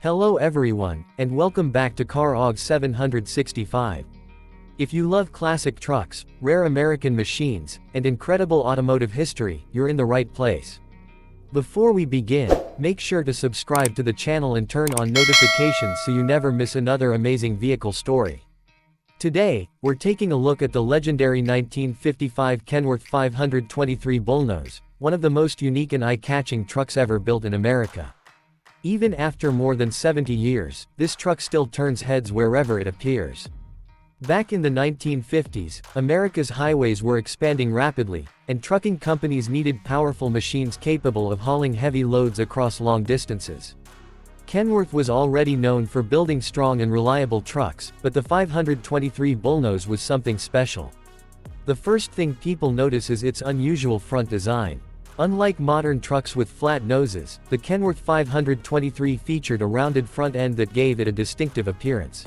Hello everyone, and welcome back to Car AUG 765. If you love classic trucks, rare American machines, and incredible automotive history, you're in the right place. Before we begin, make sure to subscribe to the channel and turn on notifications so you never miss another amazing vehicle story. Today, we're taking a look at the legendary 1955 Kenworth 523 Bullnose, one of the most unique and eye-catching trucks ever built in America. Even after more than 70 years, this truck still turns heads wherever it appears. Back in the 1950s, America's highways were expanding rapidly, and trucking companies needed powerful machines capable of hauling heavy loads across long distances. Kenworth was already known for building strong and reliable trucks, but the 523 Bullnose was something special. The first thing people notice is its unusual front design. Unlike modern trucks with flat noses, the Kenworth 523 featured a rounded front end that gave it a distinctive appearance.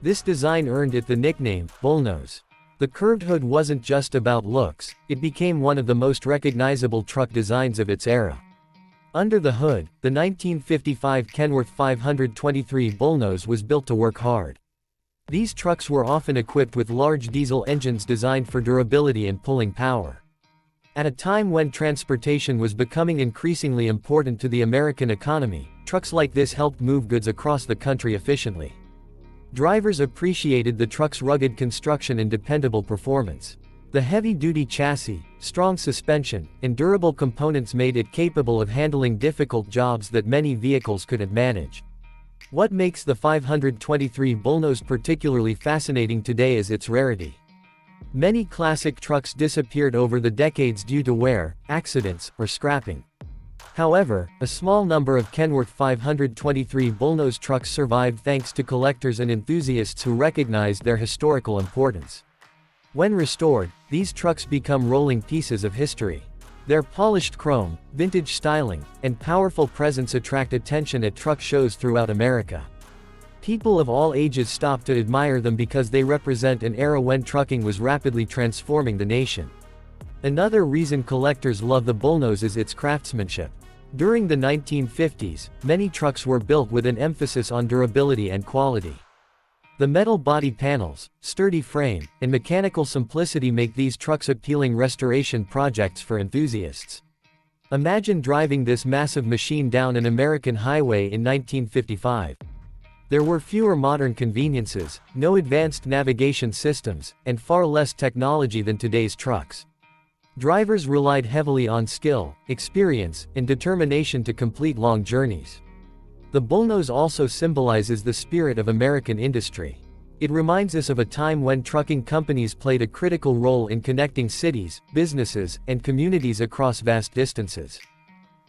This design earned it the nickname, Bullnose. The curved hood wasn't just about looks, it became one of the most recognizable truck designs of its era. Under the hood, the 1955 Kenworth 523 Bullnose was built to work hard. These trucks were often equipped with large diesel engines designed for durability and pulling power. At a time when transportation was becoming increasingly important to the American economy, trucks like this helped move goods across the country efficiently. Drivers appreciated the truck's rugged construction and dependable performance. The heavy-duty chassis, strong suspension, and durable components made it capable of handling difficult jobs that many vehicles couldn't manage. What makes the 523 Bullnose particularly fascinating today is its rarity. Many classic trucks disappeared over the decades due to wear, accidents, or scrapping. However, a small number of Kenworth 523 Bullnose trucks survived thanks to collectors and enthusiasts who recognized their historical importance. When restored, these trucks become rolling pieces of history. Their polished chrome, vintage styling, and powerful presence attract attention at truck shows throughout America. People of all ages stop to admire them because they represent an era when trucking was rapidly transforming the nation. Another reason collectors love the Bullnose is its craftsmanship. During the 1950s, many trucks were built with an emphasis on durability and quality. The metal body panels, sturdy frame, and mechanical simplicity make these trucks appealing restoration projects for enthusiasts. Imagine driving this massive machine down an American highway in 1955. There were fewer modern conveniences, no advanced navigation systems, and far less technology than today's trucks. Drivers relied heavily on skill, experience, and determination to complete long journeys. The Bullnose also symbolizes the spirit of American industry. It reminds us of a time when trucking companies played a critical role in connecting cities, businesses, and communities across vast distances.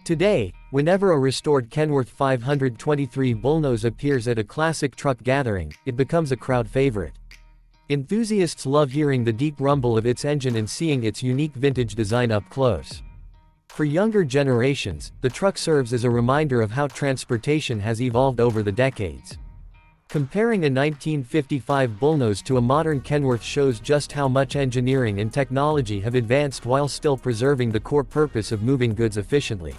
Today, whenever a restored Kenworth 523 Bullnose appears at a classic truck gathering, it becomes a crowd favorite. Enthusiasts love hearing the deep rumble of its engine and seeing its unique vintage design up close. For younger generations, the truck serves as a reminder of how transportation has evolved over the decades. Comparing a 1955 Bullnose to a modern Kenworth shows just how much engineering and technology have advanced while still preserving the core purpose of moving goods efficiently.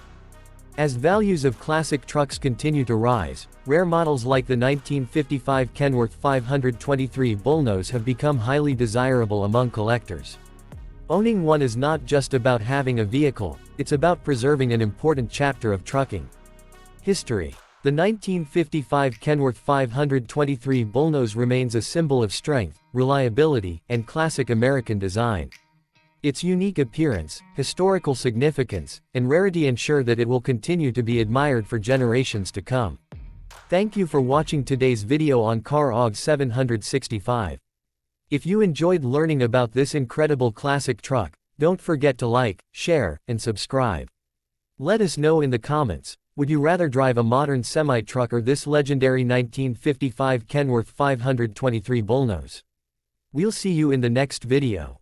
As values of classic trucks continue to rise, rare models like the 1955 Kenworth 523 Bullnose have become highly desirable among collectors. Owning one is not just about having a vehicle, it's about preserving an important chapter of trucking history. The 1955 Kenworth 523 Bullnose remains a symbol of strength, reliability, and classic American design. Its unique appearance, historical significance, and rarity ensure that it will continue to be admired for generations to come. Thank you for watching today's video on Car AUG 765. If you enjoyed learning about this incredible classic truck, don't forget to like, share, and subscribe. Let us know in the comments, would you rather drive a modern semi-truck or this legendary 1955 Kenworth 523 Bullnose? We'll see you in the next video.